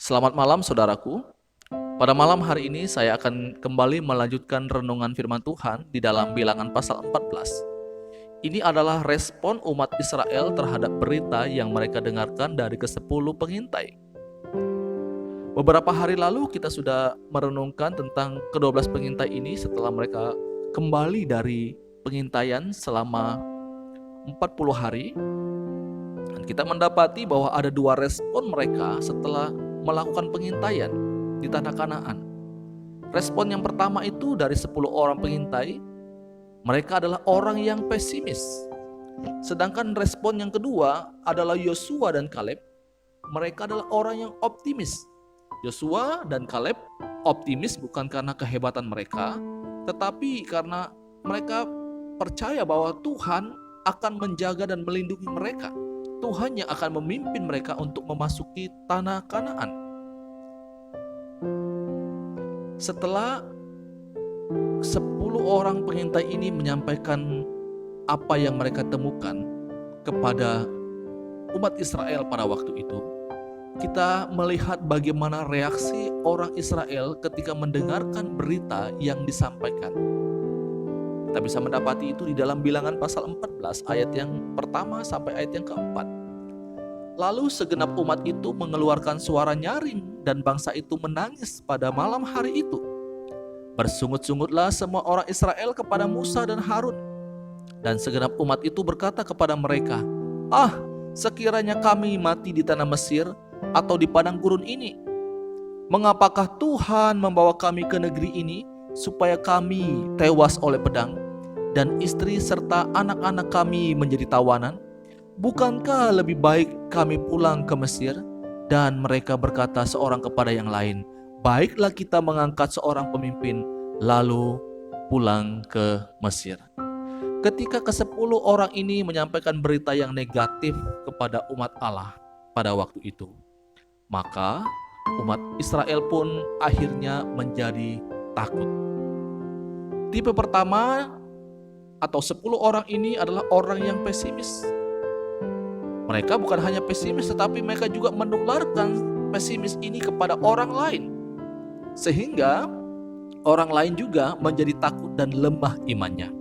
Selamat malam saudaraku. Pada malam hari ini saya akan kembali melanjutkan renungan firman Tuhan di dalam Bilangan pasal 14. Ini adalah respon umat Israel terhadap berita yang mereka dengarkan dari ke-10 pengintai. Beberapa hari lalu kita sudah merenungkan tentang ke-12 pengintai ini setelah mereka kembali dari pengintaian selama 40 hari. Dan kita mendapati bahwa ada dua respon mereka setelah melakukan pengintaian di tanah Kanaan. Respon yang pertama itu dari 10 orang pengintai, mereka adalah orang yang pesimis. Sedangkan respon yang kedua adalah Yosua dan Kaleb, mereka adalah orang yang optimis. Yosua dan Kaleb optimis bukan karena kehebatan mereka, tetapi karena mereka percaya bahwa Tuhan akan menjaga dan melindungi mereka. Tuhan yang akan memimpin mereka untuk memasuki tanah Kanaan. Setelah 10 orang pengintai ini menyampaikan apa yang mereka temukan kepada umat Israel pada waktu itu, kita melihat bagaimana reaksi orang Israel ketika mendengarkan berita yang disampaikan. Kita bisa mendapati itu di dalam Bilangan pasal 14 ayat yang pertama sampai ayat yang keempat. Lalu segenap umat itu mengeluarkan suara nyaring dan bangsa itu menangis pada malam hari itu. Bersungut-sungutlah semua orang Israel kepada Musa dan Harun. Dan segenap umat itu berkata kepada mereka, sekiranya kami mati di tanah Mesir atau di padang gurun ini, mengapakah Tuhan membawa kami ke negeri ini supaya kami tewas oleh pedang dan istri serta anak-anak kami menjadi tawanan? Bukankah lebih baik kami pulang ke Mesir? Dan mereka berkata seorang kepada yang lain, baiklah kita mengangkat seorang pemimpin lalu pulang ke Mesir. Ketika ke-10 orang ini menyampaikan berita yang negatif kepada umat Allah pada waktu itu, maka umat Israel pun akhirnya menjadi takut. Tipe pertama atau 10 orang ini adalah orang yang pesimis. Mereka bukan hanya pesimis, tetapi mereka juga menularkan pesimis ini kepada orang lain, sehingga orang lain juga menjadi takut dan lemah imannya.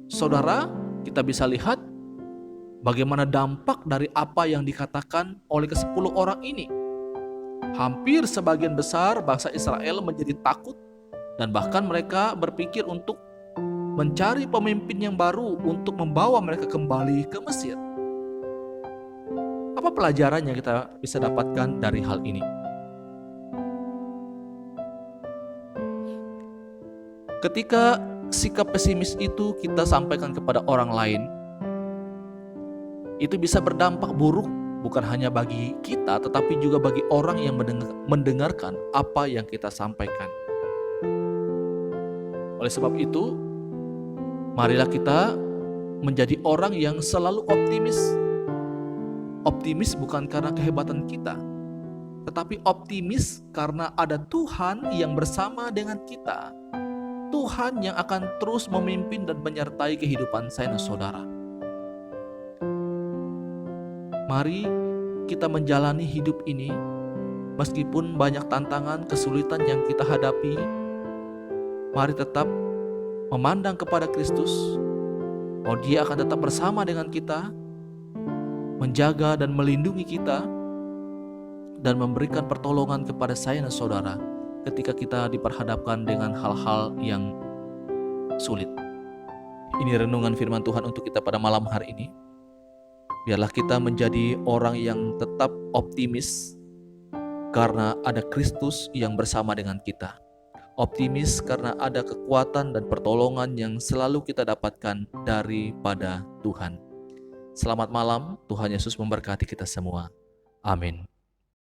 Saudara, kita bisa lihat bagaimana dampak dari apa yang dikatakan oleh ke-10 orang ini. Hampir sebagian besar bangsa Israel menjadi takut dan bahkan mereka berpikir untuk mencari pemimpin yang baru untuk membawa mereka kembali ke Mesir. Apa pelajaran yang kita bisa dapatkan dari hal ini? Ketika sikap pesimis itu kita sampaikan kepada orang lain, itu bisa berdampak buruk bukan hanya bagi kita, tetapi juga bagi orang yang mendengarkan apa yang kita sampaikan. Oleh sebab itu, marilah kita menjadi orang yang selalu optimis. Optimis bukan karena kehebatan kita, tetapi optimis karena ada Tuhan yang bersama dengan kita. Tuhan yang akan terus memimpin dan menyertai kehidupan saya dan saudara. Mari kita menjalani hidup ini meskipun banyak tantangan, kesulitan yang kita hadapi. Mari tetap memandang kepada Kristus, bahwa Dia akan tetap bersama dengan kita, menjaga dan melindungi kita, dan memberikan pertolongan kepada saya dan saudara ketika kita diperhadapkan dengan hal-hal yang sulit. Ini renungan firman Tuhan untuk kita pada malam hari ini. Biarlah kita menjadi orang yang tetap optimis karena ada Kristus yang bersama dengan kita. Optimis karena ada kekuatan dan pertolongan yang selalu kita dapatkan daripada Tuhan. Selamat malam, Tuhan Yesus memberkati kita semua. Amin.